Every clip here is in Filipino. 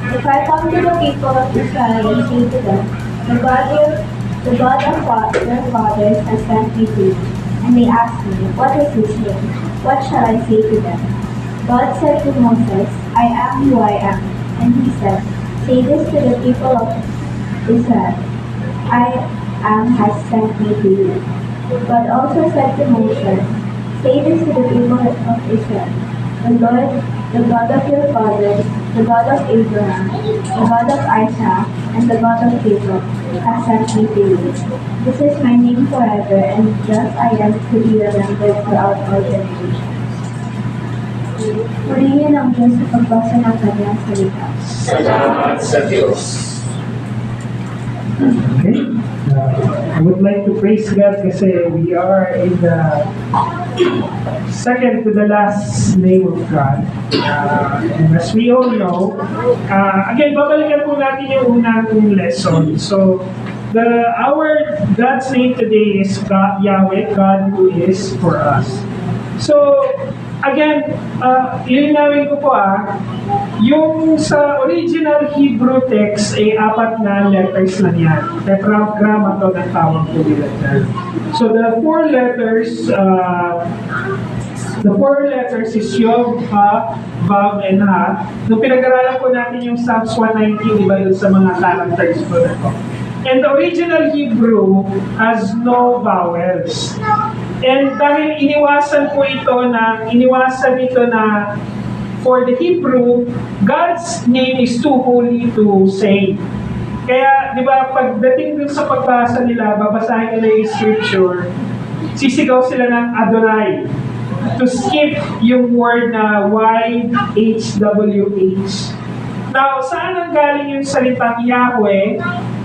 If I come to the people of Israel and say to them, the God of their fathers has sent me to you, and they ask me, what is his name? What shall I say to them? God said to Moses, I am who I am. And he said, say this to the people of Israel, I am has sent me to you. God also said to Moses, say this to the people of Israel, the Lord, the God of your fathers, the God of Abraham, the God of Isaac, and the God of Jacob, has sent me to you. This is my name forever, and thus I am to be remembered throughout all generations. Purihin ang Diyos sa pagbasa ng kanyang salita. Salamat sa Diyos. Okay. I would like to praise God kasi we are in the second to the last name of God. And as we all know, again, babalikan po natin yung unang lesson. So, our God's name today is God, Yahweh, God who is for us. So, again, ilinawin ko po yung sa original Hebrew text ay 4 na letters lang yan. Tetragrammaton ang tawag po nila dyan. So the 4 letters is Yod, Ha, Vav, and Ha. Nung pinag-aralan po natin yung Psalms 119, iba yun sa mga characters po na to. And the original Hebrew has no vowels. And dahil iniwasan ito na for the Hebrew, God's name is too holy to say. Kaya, di ba, pagdating dun sa pagbasa nila, babasahin nila yung scripture, sisigaw sila ng Adonai. To skip yung word na Y-H-W-H. Now, saan ang galing yung salitang Yahweh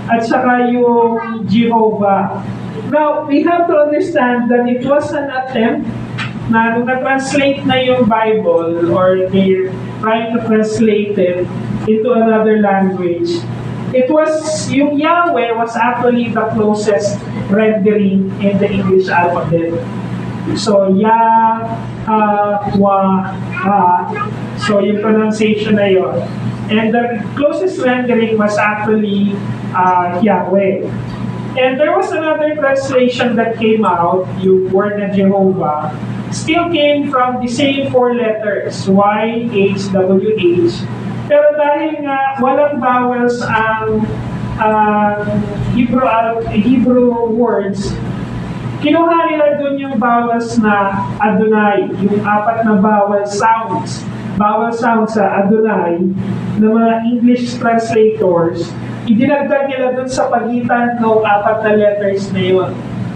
at saka yung Jehovah? Now, we have to understand that it was an attempt na nung na-translate na yung Bible or they're trying to translate it into another language, yung Yahweh was actually the closest rendering in the English alphabet. So, so yung pronunciation na yun. And the closest rendering was actually Yahweh. And there was another translation that came out, yung word na Jehovah, still came from the same 4 letters, Y-H-W-H. Pero dahil nga walang vowels ang Hebrew words, kinuha nila dun yung vowels na Adonai, yung 4 na vowel sounds sa Adonai ng mga English translators, idinagdag nila dun sa pagitan ng 4 na letters na yun.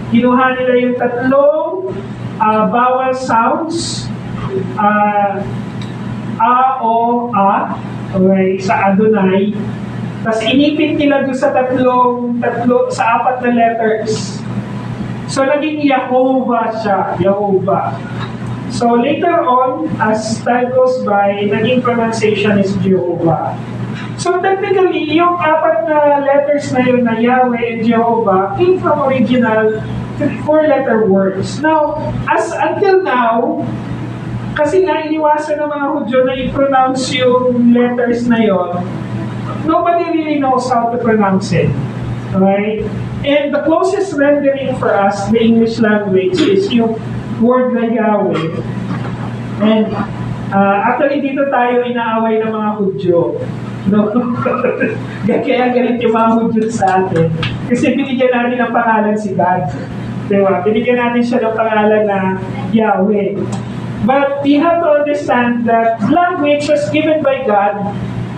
Kinuha nila yung 3 vowel sounds, O, A, okay, sa Adonai. Tapos inipit nila doon sa 4 na letters. So naging Yehovah siya, Yehovah. So later on, as time goes by, naging pronunciation is Jehovah. So technically, yung 4 na letters na yun na Yahweh and Jehovah came from original 4-letter words. Now, until now, kasi nga iniwasan ng mga Hudyo na i-pronounce yung letters na yon, nobody really knows how to pronounce it. Right? And the closest rendering for us, the English language, is yung word na Yahweh. And actually, dito tayo inaaway ng mga Hudyo. No? Kaya galit yung mga Hudyo sa atin. Kasi binigyan natin ng pangalan si God. Diba? Binigyan natin siya ng pangalan na Yahweh. But we have to understand that language was given by God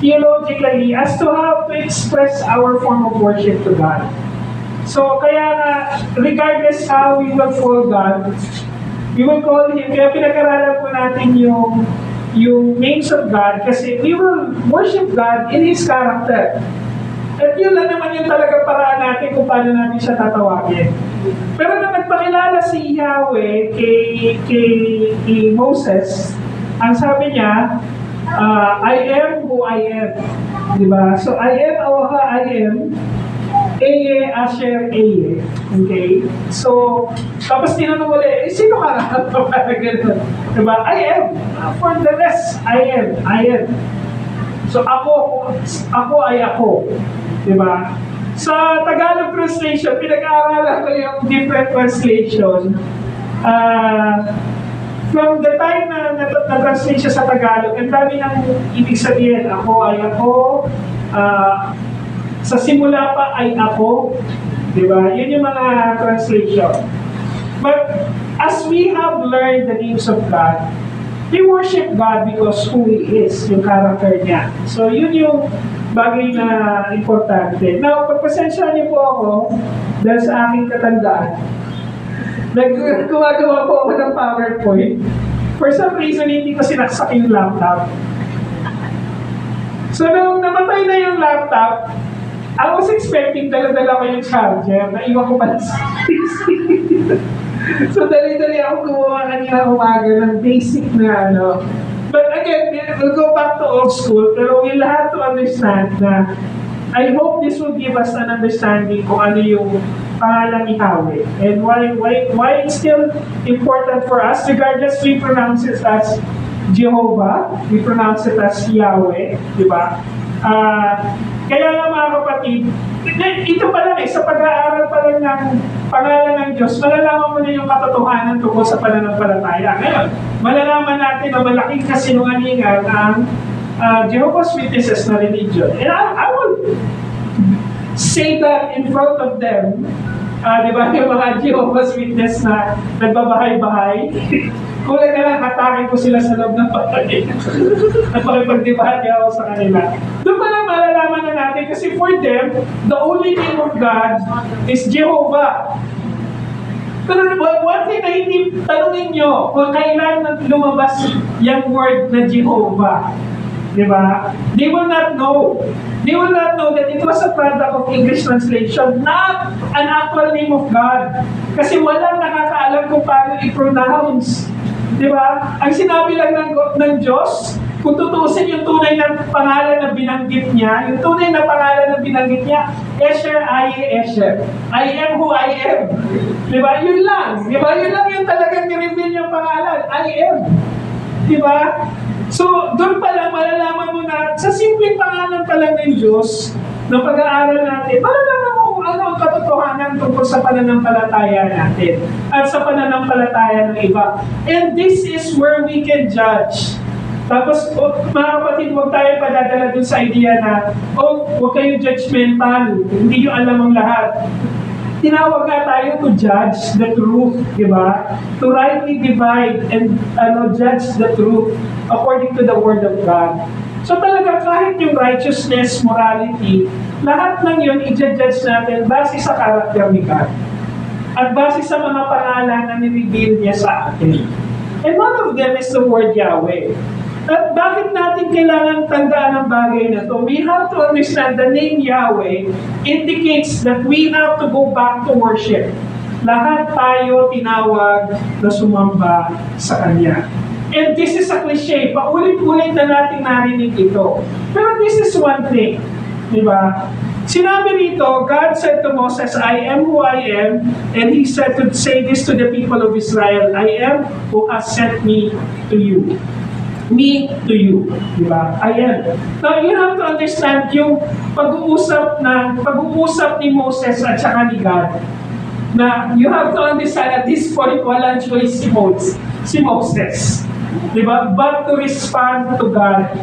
theologically as to how to express our form of worship to God. So, kaya regardless how we will call God, we will call Him. Kaya pinag-aralan po natin yung names of God kasi we will worship God in His character. At yun lang naman yung talaga paraan natin kung paano natin siya tatawagin. Pero nung nagpakilala si Yahweh kay Moses, ang sabi niya, I am who I am. Diba? So, I am, Awaha, I am. Eye, Asher, Eye. Okay? So, tapos tinanong ulit, sino ka na? Parang gano'n. Diba? I am. For the rest, I am. So ako ay ako. Diba? Sa Tagalog translation, pinag-aaralan ko yung different translation. From the time na na-translate siya sa Tagalog, ang dami ng ibig sabihin, ako ay ako, sa simula pa ay ako, di ba? Yun yung mga translation. But as we have learned the names of God, we worship God because who He is, yung character niya. So yun yung bagay na importante. Now, pagpasensya niyo po ako dahil sa aking katandaan, gumagawa po ako ng PowerPoint. For some reason, hindi ko sinaksak yung laptop. So, nung namatay na yung laptop, I was expecting dala-dala ko yung charger. Naiwan ko pala sa So, dali-dali ako gumawa kanina umaga ng basic na ano. But again, we'll go back to old school, pero we'll have to understand na I hope this will give us an understanding kung ano yung pangalan ni Yahweh and why it's still important for us, regardless we pronounce it as Jehovah, we pronounce it as Yahweh, di ba? Kaya nga mga kapatid, ito pa lang sa pag-aaral pa lang ng pangalan ng Diyos, malalaman mo na yung katotohanan tungkol sa pananampalataya. Ngayon, malalaman natin na malaking kasinungalingan ang Jehovah's Witnesses na religion. And I will say that in front of them, di ba, yung mga Jehovah's Witness na nagbabahay-bahay, kulang na lang hatakin ko sila sa loob ng pagkain. Napakipagdebate ako sa kanila. Doon pa lang malalaman na natin kasi for them, the only name of God is Jehovah. Pero one thing na hindi tanungin nyo, kung kailan lumabas yung word na Jehovah. Diba? They will not know. They will not know that it was a product of English translation, not an actual name of God. Kasi walang nakakaalam kung paano i-pronounce. Diba? Ang sinabi lang ng Diyos, kung tutuusin yung tunay na pangalan na binanggit niya, yung tunay na pangalan na binanggit niya, Esher, Esher. I am who I am. Diba? Yun lang. Diba? Yun lang yung talagang ni-reveal yung pangalan. I am. Diba? So, doon pa lang malalaman mo na sa simpleng pangalan pa lang ng Diyos na pag-aaral natin, malalaman mo kung ano ang katotohanan tungkol sa pananampalataya natin at sa pananampalataya ng iba. And this is where we can judge. Tapos, mga kapatid, huwag tayo padadala dun sa idea na, huwag kayong judgmental, hindi nyo alam ang lahat. Tinawag nga tayo to judge the truth, di ba? To rightly divide and judge the truth according to the Word of God. So talaga kahit yung righteousness, morality, lahat ng yun i-judge natin base sa character ni God. At base sa mga pangalan na ni-reveal niya sa atin. And one of them is the word Yahweh. At bakit natin kailangan tandaan ang bagay na to? We have to understand the name Yahweh indicates that we have to go back to worship. Lahat tayo tinawag na sumamba sa Kanya. And this is a cliche. Paulit-ulit na natin narinig ito. Pero this is one thing. Diba? Sinabi rito, God said to Moses, I am who I am. And He said to say this to the people of Israel, I am who has sent me to you. Me to you. Diba? I am. Now, you have to understand yung pag-uusap ni Moses at saka ni God. Na you have to understand at this point, walang choice si Moses. Diba? But to respond to God.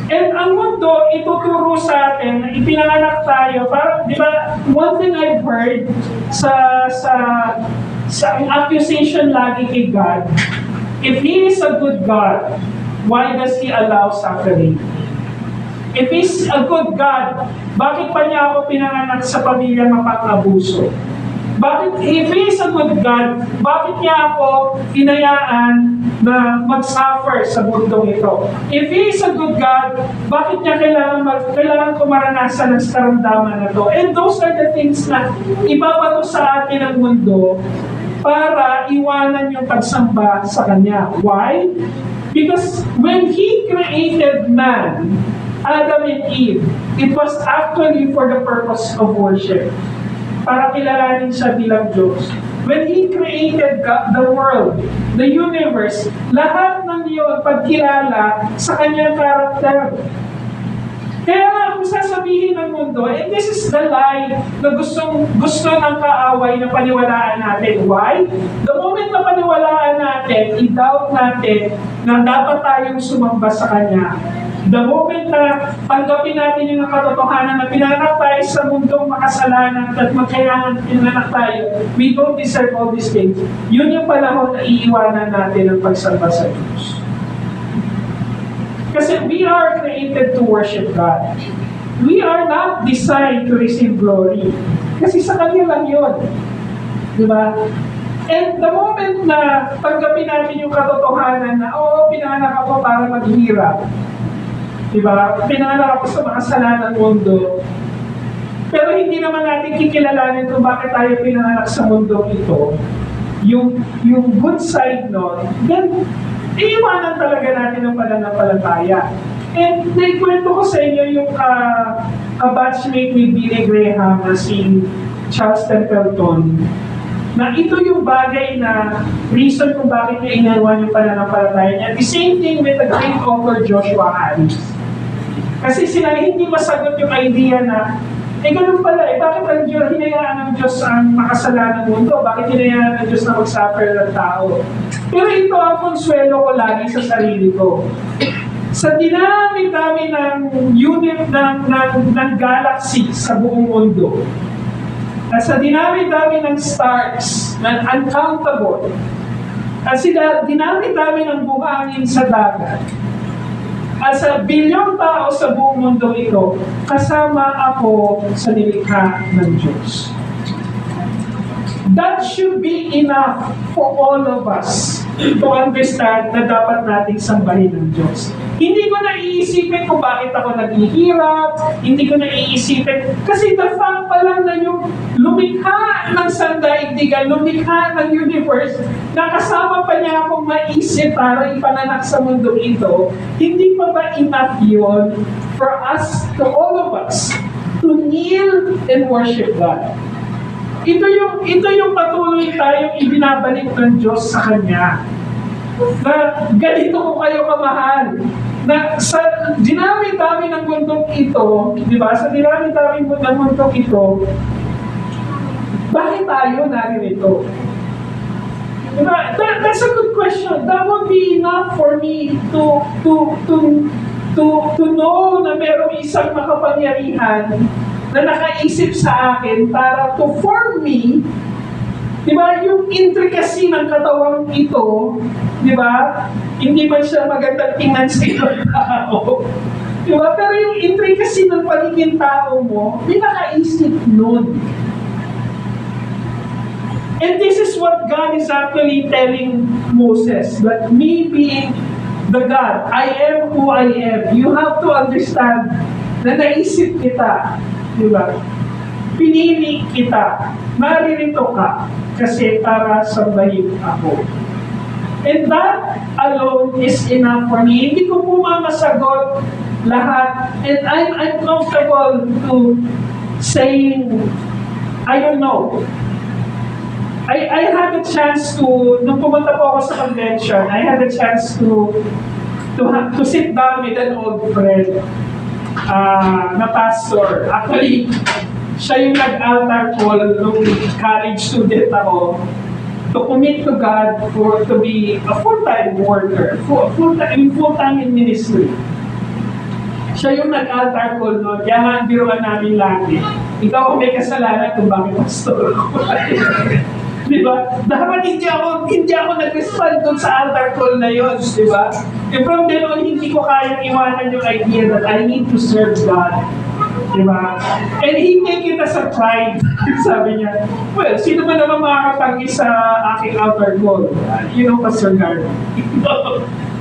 And ang mundo, ituturo sa atin, ipinanganak tayo, parang, di ba, one thing I've heard sa accusation lagi kay God, if He is a good God, why does He allow suffering? If He's a good God, bakit pa niya ako pinanganak sa pamilya mapang-abuso? Bakit, if He is a good God, bakit niya ako hinayaan na mag-suffer sa mundong ito? If He is a good God, bakit niya kailangan ko maranasan ang karamdaman na to? And those are the things na ibabato sa atin ng mundo para iwanan yung pagsamba sa Kanya. Why? Because when He created man, Adam and Eve, it was actually for the purpose of worship. Para kilalanin siya bilang Diyos. When He created the world, the universe, lahat ng iyon pagkilala sa Kanyang karakter. mundo, and this is the lie na gusto ng kaaway na paniwalaan natin. Why? The moment na paniwalaan natin, i-doubt natin na dapat tayong sumamba sa Kanya. The moment na tanggapin natin yung katotohanan na pinanganak tayo sa mundong makasalanan at magkailangan pinanganak tayo, we don't deserve all these things. Yun yung panahon na iiwanan natin ang pagsamba sa Diyos. Kasi we are created to worship God. We are not designed to receive glory. Kasi sa Kanya lang yun. Diba? And the moment na tanggapin natin yung katotohanan na, oo, pinanganak ako para maghirap. Diba? Pinanganak ako sa makasalanan mundo. Pero hindi naman natin kikilalanin kung bakit tayo pinanganak sa mundo ito. Yung good side nun, then, iiwanan talaga natin ang pananampalataya. And naikwento ko sa inyo yung batchmate ni Billy Graham na si Charles Templeton, na ito yung bagay na reason kung bakit niya iniwan yung pananampalataya niya. The same thing with the great author Joshua Harris. Kasi sila hindi masagot yung idea na, ganun pala, bakit ang Diyos, hinayaan ng Diyos ang makasalanan mundo? Bakit hinayaan ng Diyos na mag-suffer ng tao? Pero ito ang konsuelo ko lagi sa sarili ko. Sa dinami-dami ng unit ng galaxy sa buong mundo, at sa dinami-dami ng stars, na uncountable, at sa dinami-dami ng buhangin sa dagat, at sa bilyong tao sa buong mundo ito, kasama ako sa nilikha ng Diyos. That should be enough for all of us to understand na dapat nating sambahin ng Diyos. Hindi ko na iisipin kung bakit ako naghihirap, hindi ko na iisipin, kasi the fact pa lang na yung lumikha ng sandaigdigan, lumikha ng universe, nakasama pa niya akong maisip para ipanganak sa mundo ito, hindi pa ba enough yun for us, to all of us, to kneel and worship God? Ito yung patuloy tayong ibinabalik ng Diyos sa Kanya. Na ganito ko kayo kamahal. Na sa dinami-dami ng mundong ito, di ba? Sa dinami-dami ng mundong ito, bakit tayo naririto? Diba? That's a good question. That would be enough for me to know na merong isang makapangyarihan na nakaisip sa akin para to form me, di ba, yung intricacy ng katawang ito, di ba, hindi man siya magandang tingnan sa ibang tao, di ba, pero yung intricacy ng pagiging tao mo, may nakaisip nun. And this is what God is actually telling Moses, that me being the God, I am who I am, you have to understand na naisip kita. Diba? Pinili kita. Naririto ka kasi para sambahin ako. And that alone is enough for me. Hindi ko po masagot lahat. And I'm comfortable to saying, I don't know. I had a chance to, nung pumunta po ako sa convention, I had a chance to sit down with an old friend. Na pastor. Actually, siya yung nag-altar call nung college student ako to commit to God to be a full-time worker, full-time in ministry. Siya yung nag-altar call noon, kaya nga ang biruan namin lagi. Ikaw kung may kasalanan kung bakit pastor ako. Diba? Dapat hindi ako nag-respond dun sa altar call na yun, diba? And from then on, hindi ko kayang iwanan yung idea that I need to serve God. Diba? And he take it as a pride. Sabi niya, well, sino ba naman makakatanggi sa aking altar call? You know, Pastor Garvey.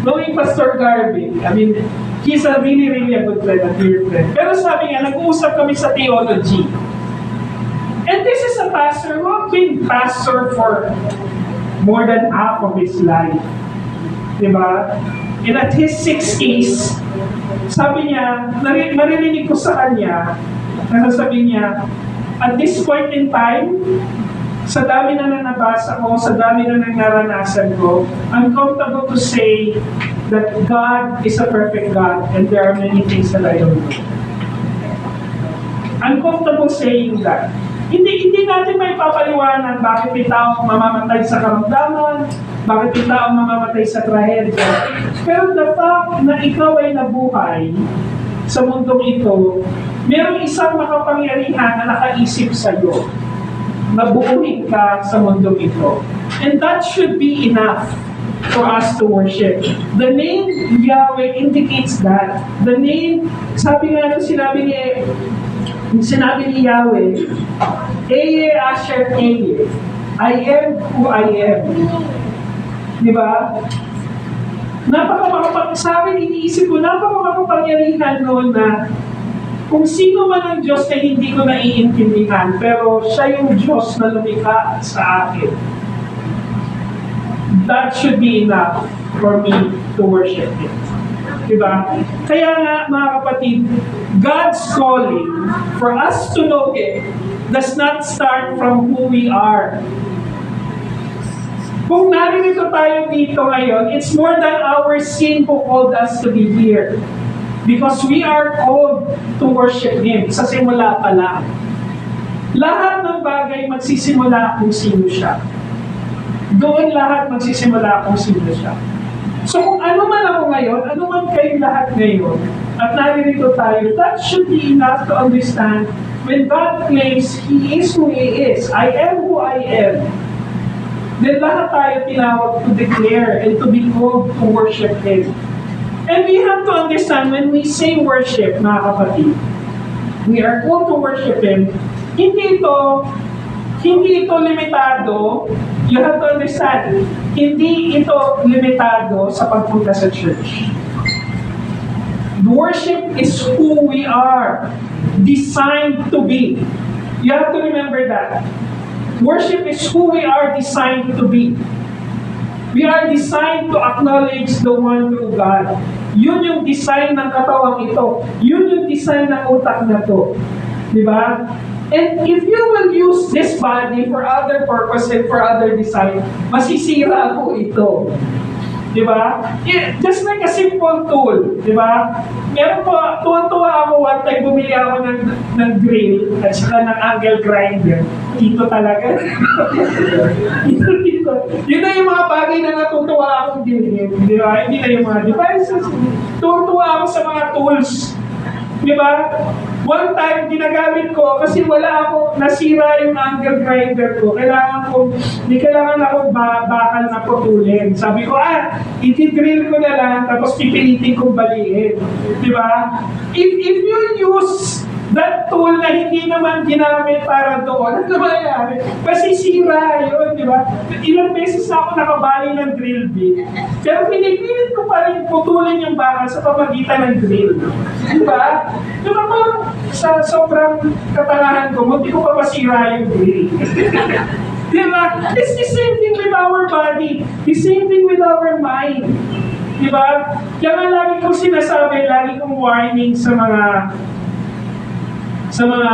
Knowing Pastor Garvey, I mean, he's a really a good friend, a dear friend. Pero sabi niya, nag-uusap kami sa theology. And this is a pastor who has been pastor for more than half of his life. Diba? And at his 60s, sabi niya, maririnig ko sa kanya, nasasabi niya, at this point in time, sa dami na nabasa ko, sa dami na naranasan ko, I'm comfortable to say that God is a perfect God and there are many things that I don't know. uncomfortable saying that. Hindi natin may papaliwanan bakit may taong mamamatay sa karamdaman, bakit may taong mamamatay sa trahedya. Pero the fact na ikaw ay nabuhay sa mundong ito, mayroong isang makapangyarihan na nakaisip sa iyo. Nabuuhin ka sa mundong ito. And that should be enough for us to worship. The name Yahweh indicates that. The name, sabi nga nung sinabi ni Yahweh, Eye Asher Eye, I am who I am. Di ba? Sa akin, iniisip ko, napaka-makapangyarihan noon na kung sino man ang Diyos na hindi ko naiintindihan, pero siya yung Diyos na lumikha sa akin. That should be enough for me to worship Him. Diba? Kaya nga, mga kapatid, God's calling for us to know Him does not start from who we are. Kung naririto tayo dito ngayon, it's more than our sin who called us to be here. Because we are called to worship Him sa simula pa lang. Lahat ng bagay magsisimula kung sino siya. Doon lahat magsisimula kung sino siya. So kung ano man ako ngayon, ano man kayong lahat ngayon, at naririto tayo, that should be enough to understand when God claims He is who He is. I am who I am. Then lahat tayo tinawag to declare and to be called to worship Him. And we have to understand when we say worship, mga kapatid, we are called to worship Him. Hindi ito limitado. You have to understand, hindi ito limitado sa pagpunta sa church. Worship is who we are designed to be. You have to remember that. Worship is who we are designed to be. We are designed to acknowledge the one true God. Yun yung design ng katawang ito. Yun yung design ng utak na to. Diba? And if you will use this body for other purpose and for other design, masisira po ito. Diba? Just like a simple tool. Diba? Meron po, tuwan-tuwa ako one time, bumili ako ng drill at saka ng angle grinder. Dito talaga. dito. Yun na yung mga bagay na natutuwa akong bilhin. Diba? Hindi na yung mga devices. Tuwan-tuwa ako sa mga tools. Diba? One time, ginagamit ko kasi wala ako, nasira yung angle grinder ko. Hindi kailangan ako bakal na putulin. Sabi ko, itidrill ko na lang, tapos pipilitin kong baliin. Diba? If you use that tool na hindi naman ginamit para doon, ano mangyayari? Kasi sira yun, di ba? Ilang beses na ako nakabali ng drill bit. Pero pinipilit ko pa rin putulin yung bakal sa pamagitan ng drill. Di ba? Di ba parang sa sobrang katangahan ko, hindi ko pa masira yung drill. Di ba? It's the same thing with our body. The same thing with our mind. Di ba? Kaya nga lagi kong sinasabi, lagi kong warning sa mga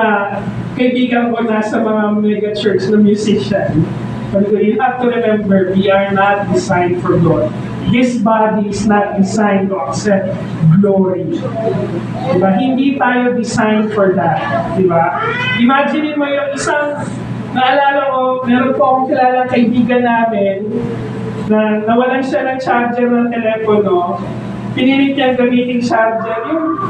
kaibigan ko na sa mga mega church na musician. But you have to remember, we are not designed for glory. This body is not designed to accept glory. Diba? Hindi tayo designed for that. Diba? Imagine mo yung isang, naalala ko, meron po akong kilalang kaibigan namin na nawalan siya ng charger ng telepono. Pinilit niyang gamitin charger.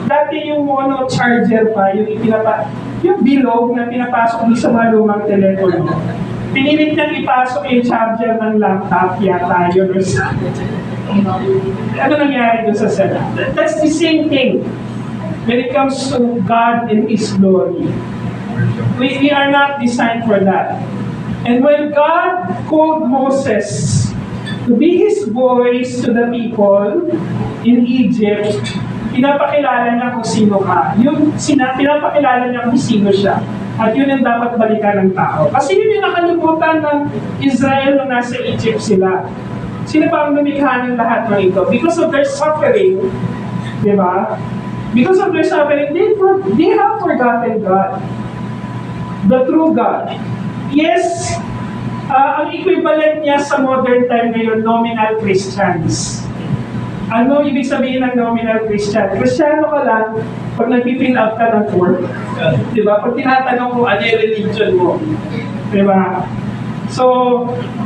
Dati yung mono charger pa, yung bilog na pinapasok sa mga lumang telepono. Pinilit niyang ipasok yung charger ng laptop yata yun. Ano nangyari doon sa set? That's the same thing when it comes to God and His glory. We are not designed for that. And when God called Moses to be His voice to the people in Egypt, pinapakilala niya kung sino ka. Pinapakilala niya kung sino siya. At yun ang dapat balikan ng tao. Kasi yun yung nakalimutan ng Israel nung nasa Egypt sila. Sino pa ang lumikha ng lahat ng ito? Because of their suffering, di ba? Because of their suffering, they have forgotten God. The true God. Yes, ang equivalent niya sa modern time ngayon, nominal Christians. Ano ibig sabihin ng nominal Christian? Kristiyano ka lang pag nag-fill up ka ng form. Di ba? Pag tinatanong mo, ano yung religion mo? Di ba? So,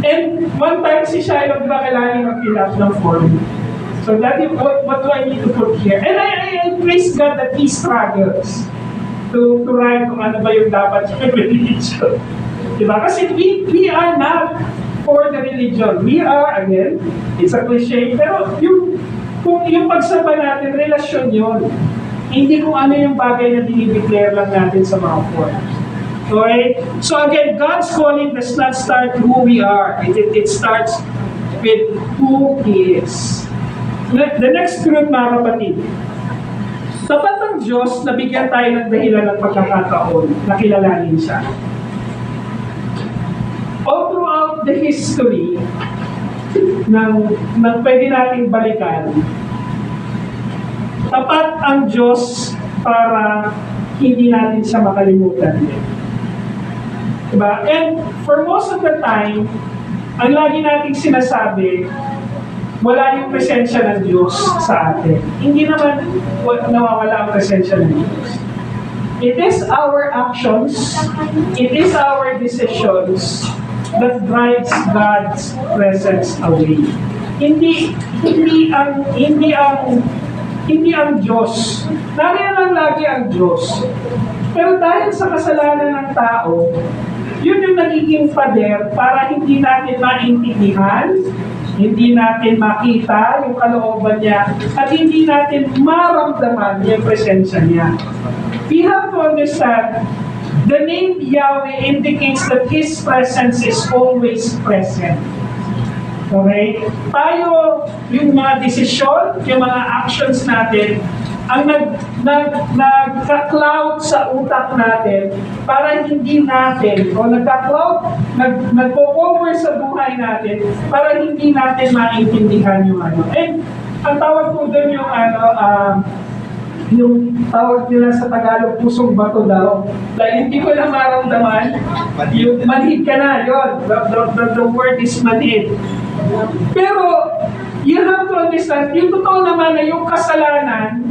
and one time si Shiloh, di ba, kailangan mag-fill up ng form. So that is what do I need to put here? And I praise God that He struggles to write kung ano ba yung dapat yung religion. Diba? Kasi we are not for the religion. We are, again, it's a cliche, pero yung pagsamba natin, relasyon yun. Hindi kung ano yung bagay na dinideclare lang natin sa mga forms. Okay? So again, God's calling does not start who we are. It starts with who He is. The next truth, mga kapatid, tapat ng Diyos na bigyan tayo ng dahilan ng pagkakataon na kilalanin siya. All throughout the history ng pwede nating balikan, tapat ang Diyos para hindi natin siya makalimutan. Diba? And for most of the time, ang lagi nating sinasabi, wala yung presensya ng Diyos sa atin. Hindi naman nawawala ang presensya ng Diyos. It is our actions, it is our decisions that drives God's presence away. Hindi ang Diyos. Nariyan lang lagi ang Diyos. Pero dahil sa kasalanan ng tao, yun yung nagiging pader para hindi natin maintindihan, hindi natin makita yung kalooban niya, at hindi natin maramdaman yung presensya niya. We have to understand, the name Yahweh indicates that His presence is always present. Okay? Tayo, yung mga desisyon, yung mga actions natin, ang nagka-cloud sa utak natin para hindi natin, o nagpo-cover sa buhay natin para hindi natin maintindihan yung ano. And ang tawag po doon yung tawag nila sa Tagalog, pusong bato daw. Like, hindi ko na maramdaman, yung manhid ka na, yun. The word is manhid. Pero, you have to understand, yung totoo naman na yung kasalanan,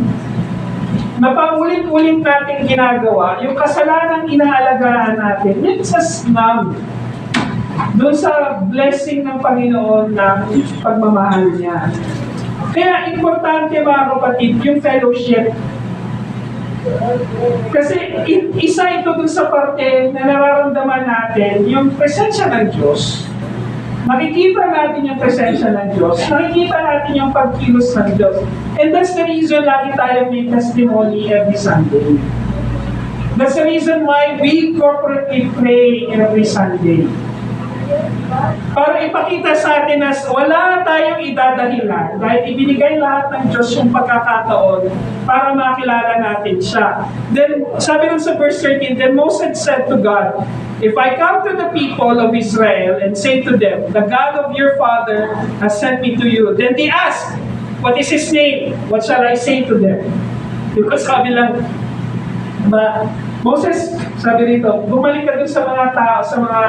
na paulit-ulit natin ginagawa, yung kasalanang inaalagaan natin, it's a snub doon sa blessing ng Panginoon na pagmamahal niya. Kaya importante, mga kapatid, yung fellowship. Kasi isa ito dun sa parte na nararamdaman natin, yung presensya ng Diyos. Makikita natin yung presensya ng Diyos. Makikita natin yung pagkilos ng Diyos. And that's the reason lagi tayo may testimony every Sunday. That's the reason why we corporately pray every Sunday. Para ipakita sa atin na wala tayong idadahilan dahil ibinigay lahat ng Diyos yung pagkakataon para makilala natin siya. Then, sabi nun sa verse 13, then Moses said to God, if I come to the people of Israel and say to them, the God of your father has sent me to you, then they ask, what is His name? What shall I say to them? Because sabi lang, Moses, sabi rito, bumalik ka dun sa mga tao, sa mga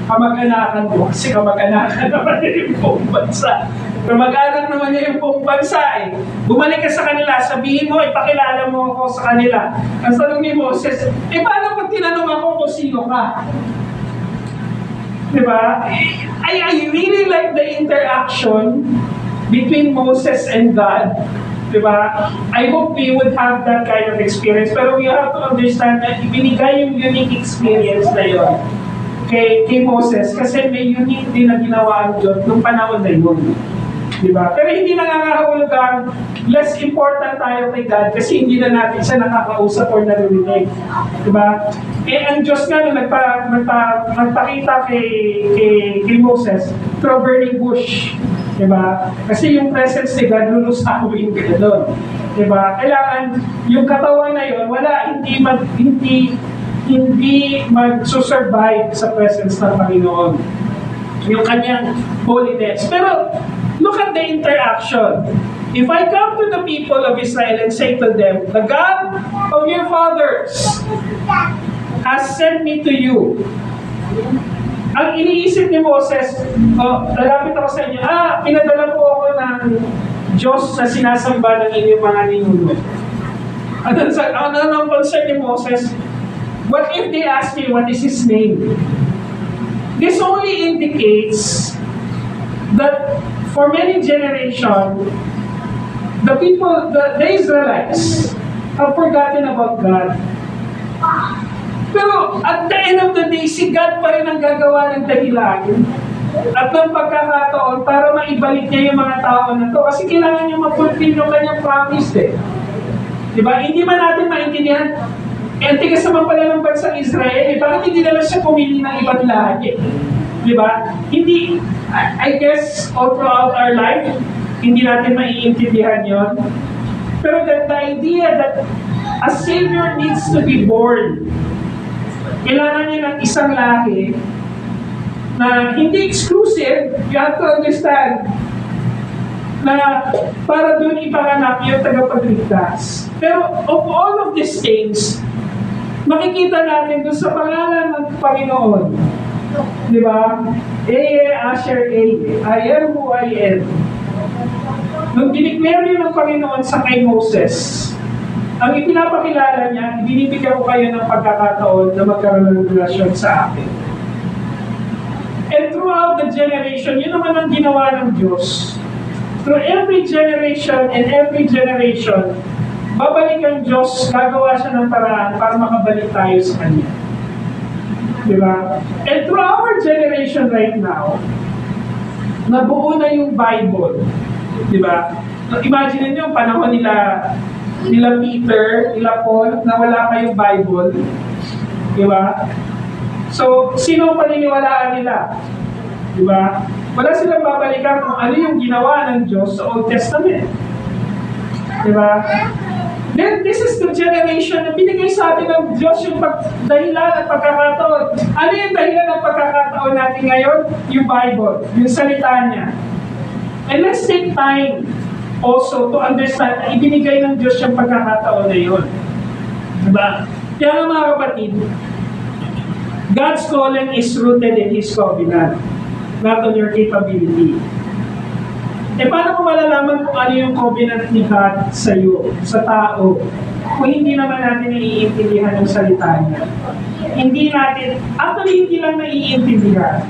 kamag-anakan mo, kasi kamag-anakan naman niya yung buong bansa. Kamag-anak naman niya yung buong bansa eh. Bumalik ka sa kanila, sabihin mo, ipakilala mo ako sa kanila. Ang tanong ni Moses, paano pag tinanong ako kung sino ka? Diba? I really like the interaction between Moses and God. Diba? I hope we would have that kind of experience. Pero we have to understand that ibinigay yung unique experience na yun kay Moses kasi may unique din na ginawa ang Diyos nung panahon na yun. Diba? Pero hindi nangangahulugan less important tayo kay God kasi hindi na natin siya nakakausap or naririnig. Diba? Ang Diyos nga nung nagpakita kay Moses through burning bush. Diba? Kasi yung presence ni God, lulusawin ka doon. Diba? Kailangan, yung katawan na yun, hindi mag-survive sa presence ng Panginoon. Yung kanyang holiness. Pero, look at the interaction. If I come to the people of Israel and say to them, the God of your fathers has sent me to you. Ang iniisip ni Moses, lalapit ako sa inyo, pinadala po ako ng Diyos na sinasamba ng inyong mga ninuno. Ano ang concern ni Moses? What if they ask me what is his name? This only indicates that for many generations, the Israelites have forgotten about God. Pero at the end of the day, si God pa rin ang gagawa ng dahilan at ng pagkakataon para maibalik niya yung mga tao na to. Kasi kailangan niya mag-fulfill yung kanyang promise eh. Diba? Hindi man natin maintindihan, ang tigas naman pala ng bansang Israel, bakit hindi na lang siya pumili ng ibang lahi? Diba? Hindi, I guess, all throughout our life, hindi natin maiintindihan yon. Pero the idea that a Savior needs to be born, kailangan niya ng isang lahi na hindi exclusive, you have to understand, na para doon ipanganak yung tagapagligtas. Pero of all of these things, makikita natin doon sa pangalan ng Panginoon. Di ba? Asher, I am who I am. Nung dineclare yun ng Panginoon sa kay Moses, ang ipinapakilala niya, binibigyan ko kayo ng pagkakataon na magkaroon ng relasyon sa akin. And throughout the generation, yun naman ang ginawa ng Diyos. Through every generation and every generation, babalik ang Diyos, gagawa siya ng paraan para makabalik tayo sa Kanya. Diba? And through our generation right now, nabuo na yung Bible. Diba? Imagine niyo, panahon nila Peter, nila Paul, na wala kayong Bible. Diba? So, sino ang paniniwalaan nila? Diba? Wala silang babalikan kung ano yung ginawa ng Diyos sa Old Testament. Diba? Then, this is the generation na binigay sa atin ng Diyos yung dahilan at pagkakataon. Ano yung dahilan at pagkakataon natin ngayon? Yung Bible, yung salita niya. And let's take time also to understand na ibinigay ng Diyos yung pagkakataon na yun. Diba? Kaya nga mga kapatid, God's calling is rooted in His covenant, not on your capability. Paano mo malalaman kung ano yung covenant ni God sa iyo, sa tao, kung hindi naman natin naiintindihan yung salita niya? Hindi lang naiintindihan.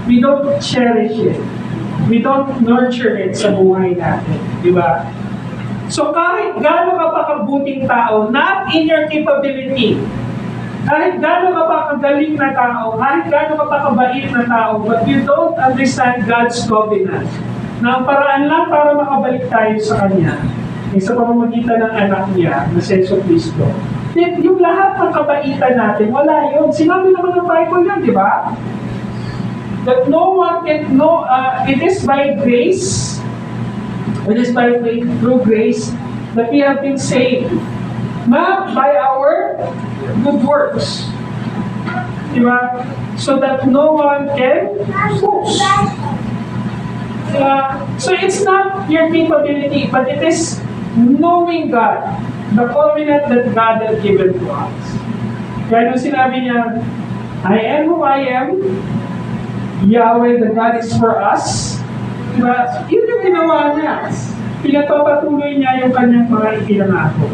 We don't cherish it. We don't nurture it sa buhay natin. Di ba? So kahit gaano ka pa kabuting tao, not in your capability, kahit gaano ka pa kagaling na tao, kahit gaano ka pa kabait na tao, but you don't understand God's covenant, na ang paraan lang para makabalik tayo sa Kanya, sa pamamagitan ng anak niya, na si Yesu Cristo. Yung lahat ng kabaitan natin, wala yun. Sinabi naman ng Bible yan, di ba? That no one can know, it is by grace, it is by faith through grace that we have been saved. Not by our good works. Diba? So that no one can boast. So it's not your capability, but it is knowing God, the covenant that God has given to us. Kaya nung sinabi niya, I am who I am, Yahweh, the God is for us. Diba? Yun yung ginawa niya. Pinapapatuloy niya yung kanyang mga ipinangako.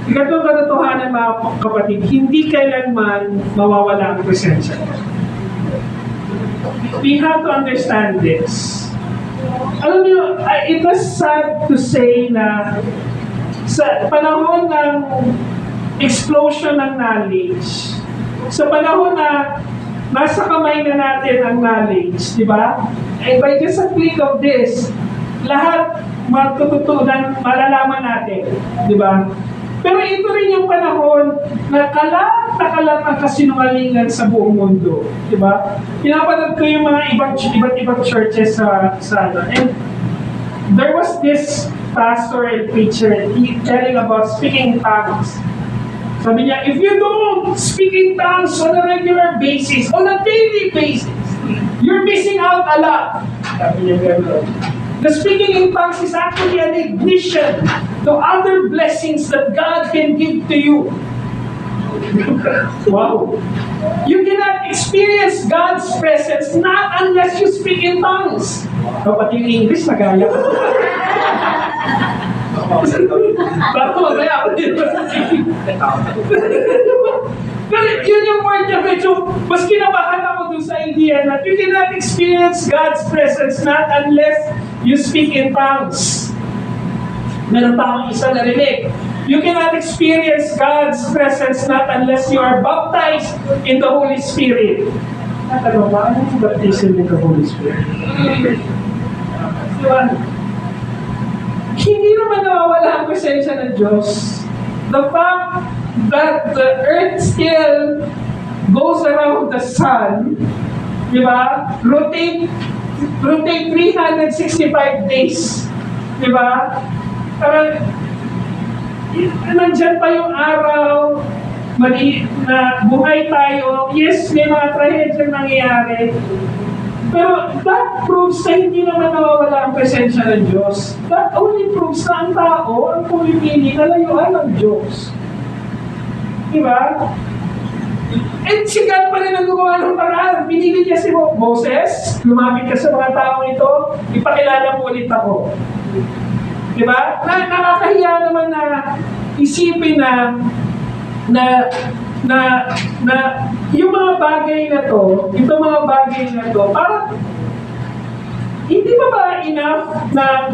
Ikatong katotohanan, mga kapatid, hindi kailanman mawawala ang presensya. We have to understand this. Alam niyo, it was sad to say na sa panahon ng explosion ng knowledge, sa panahon na nasa kamay na natin ang knowledge, di ba? And by just a click of this, lahat matututunan, malalaman natin, di ba? Pero ito rin yung panahon na kalat ang kasinungalingan sa buong mundo, di ba? Pinapanood ko yung mga iba't ibang churches sa and there was this pastor and preacher telling about speaking in tongues. Sabi niya, if you don't speak in tongues on a regular basis, on a daily basis, you're missing out a lot. Sabi niya gano'n. The speaking in tongues is actually an ignition to other blessings that God can give to you. Wow. You cannot experience God's presence not unless you speak in tongues. Pati yung English, nagaya ko. Baka mamaya ako din. Pero yun yung word niya, medyo mas kinabahan ako dun sa idea na you cannot experience God's presence not unless you speak in tongues. Meron pa akong isa narinig. You cannot experience God's presence not unless you are baptized in the Holy Spirit. Ano ba? Ano yung baptism in the Holy Spirit? Diba? Hindi naman nawawala ang presensya ng Diyos. The fact that the earth still goes around the sun, di ba? Rotate 365 days. Di ba? Parang, nandyan pa yung araw, na buhay tayo. Yes, may mga trahedya nangyayari. Pero that proves na hindi naman nawawala ang presensya ng Diyos. That only proves na ang tao, ang pumipili na layuan ng Diyos. Diba? And si God pa rin ang gumawa ng paraan. Pinili niya si Moses, lumapit ka sa mga taong ito, ipakilala mo ulit ako. Diba? Nakakahiya naman na isipin na yung mga bagay na to, parang hindi ba enough na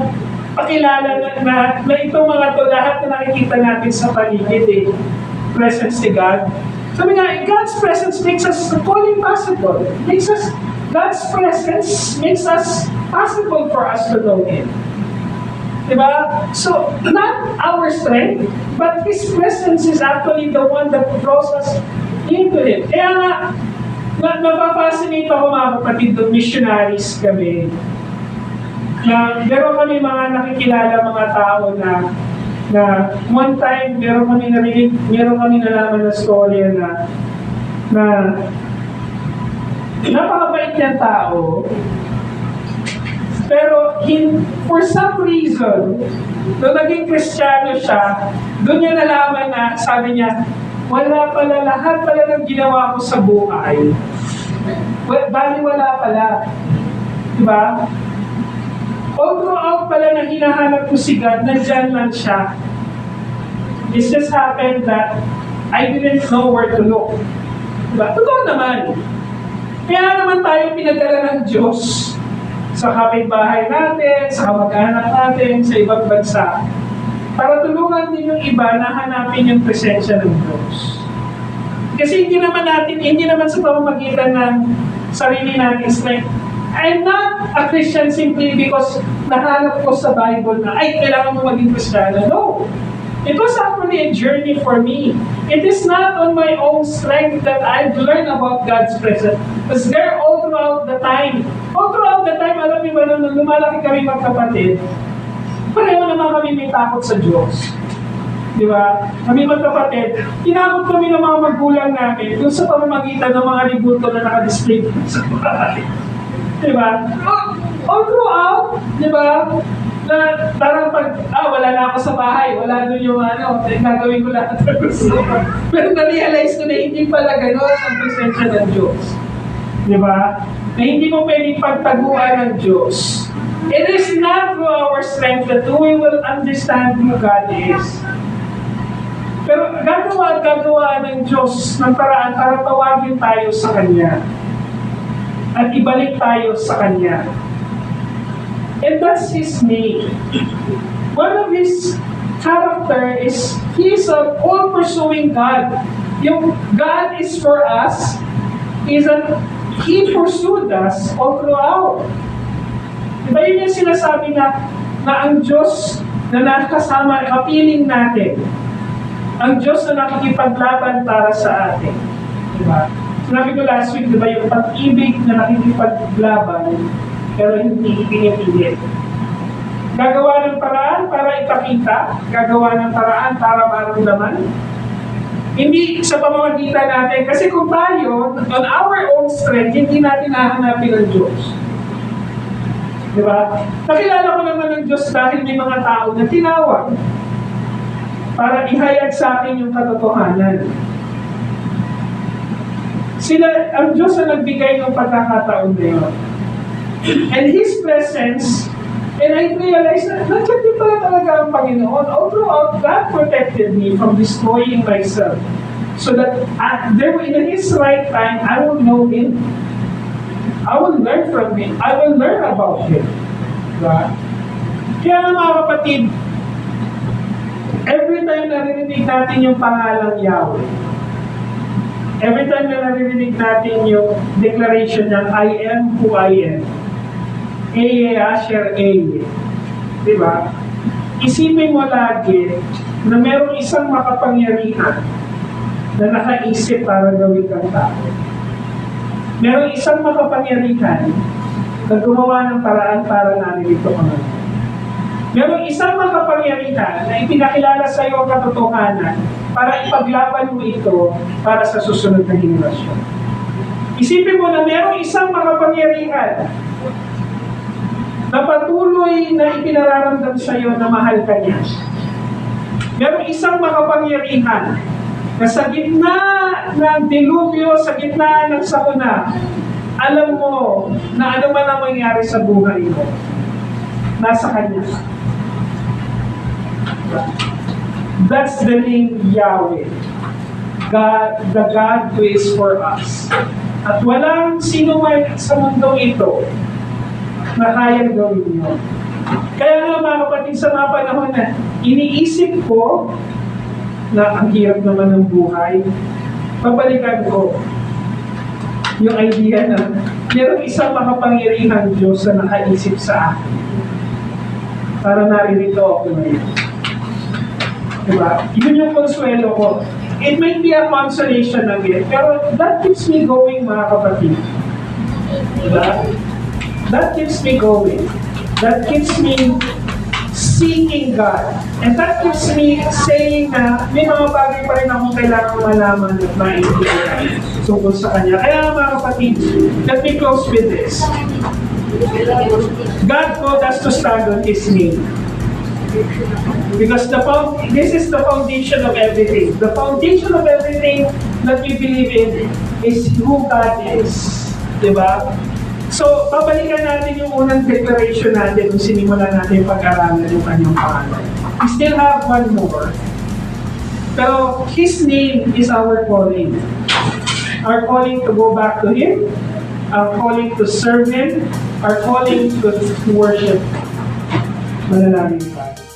pakilala na itong mga to, lahat na nakikita natin sa paligid presence ni God. Sabi nga, God's presence makes us calling possible. God's presence makes us possible for us to know Him. Diba? So, not our strength, but His presence is actually the one that draws us into Him. Kaya nga, napapascinate ako mga kapatid doon, missionaries kami. Meron kami mga nakikilala mga tao na one time, meron kami nalaman na story na napakabait niyang tao. Pero for some reason, nung naging Kristiyano siya, doon niya nalaman na, sabi niya, lahat pala ng ginawa ko sa buhay. Bali wala pala. Diba? All throughout pala na hinahanap ko si God, nandyan lang siya. It just happened that I didn't know where to look. Diba? Totoo naman. Kaya naman tayo pinadala ng Diyos sa kapitbahay natin, sa kamag-anak natin, sa ibang bansa, para tulungan din yung iba na hanapin yung presensya ng Diyos. Kasi hindi naman sa pamamagitan ng sarili natin strength. I'm not a Christian simply because nahanap ko sa Bible na, kailangan mo maging Kristiyano. No. It was actually a journey for me. It is not on my own strength that I've learned about God's presence. Because there all throughout the time. Alam niyo ba, nung lumalaki kami magkapatid, pareho naman kami may takot sa Diyos. Di ba? Kami magkapatid, tinakot kami ng mga magulang namin doon sa pamamagitan ng mga libuto na nakadisplay sa bahay. Di ba? All throughout, di ba? Na parang wala na ako sa bahay, wala doon yung gagawin ko lahat ng gusto. Pero na-realize ko na hindi pala gano'n ang presensya ng Diyos. Di ba? Na hindi mo pwedeng pagtaguan ng Diyos. It is not through our strength that we will understand who God is. Pero gagawa ng Diyos ng paraan para tawagin tayo sa Kanya. At ibalik tayo sa Kanya. And that's His name. One of His character is He is an all-pursuing God. Yung God is for us, He pursued us all throughout. Diba yun yung sinasabi na ang Diyos na nakasama, kapiling natin. Ang Diyos na nakikipaglaban para sa atin. Diba? Sinabi ko last week, diba yung pag-ibig na nakikipaglaban, pero hindi pinipilit. Gagawa ng paraan para ipakita, gagawa ng paraan para maramdaman. Hindi sa pamamagitan natin, kasi kung tayo, on our own strength, hindi natin nahanapin ang Diyos. Diba? Nakilala ko naman ng Diyos dahil may mga tao na tinawag para ihayag sa akin yung katotohanan. Ang Diyos na nagbigay ng pagkakataon na yun. And His presence, and I realized na nandiyan din pala talaga ang Panginoon. All throughout, God protected me from destroying myself. So that in His right time, I will know Him. I will learn from Him. I will learn about Him. Diba? Kaya nga mga kapatid, every time naririnig natin yung pangalang Yahweh, every time na naririnig natin yung declaration ng I am who I am, Eye Asher Eye, di ba? Isipin mo lagi na merong isang makapangyarihan na nakaisip para gawin kang tao. Merong isang makapangyarihan na gumawa ng paraan para naririto ka ngayon. Merong isang makapangyarihan na ipinakilala sa iyo ang katotohanan para ipaglaban mo ito para sa susunod na henerasyon. Isipin mo na merong isang makapangyarihan na patuloy na ipinararamdam sa iyo na mahal ka niya. Merong isang makapangyarihan na sa gitna ng dilubyo, sa gitna ng sakuna, alam mo na ano man ang mangyari sa buhay mo, nasa Kanya. That's the name Yahweh. God, the God who is for us. At walang sino man sa mundong ito na kayang gawin yun. Kaya nga mga kapatid, sa mga panahon na iniisip ko na ang hirap naman ng buhay, babalikan ko yung idea na mayroong isang makapangyarihang Diyos na nakaisip sa akin para naririto ako ngayon. Diba? Yun yung konsuelo ko. It might be a consolation again, pero that keeps me going, mga kapatid. Diba? That keeps me going. That keeps me seeking God. And that keeps me saying na may mga bagay pa rin akong kailangan malaman at maintindihan tungkol sa Kanya. Kaya mga kapatid, let me close with this. God called us to stand on His name. Because this is the foundation of everything. The foundation of everything that we believe in is who God is. Diba? So, babalikan natin yung unang declaration natin nung sinimulan natin yung pag-aralan yung kanyang pangalan. We still have one more. Pero His name is our calling. Our calling to go back to Him, our calling to serve Him, our calling to worship. Manalangin tayo.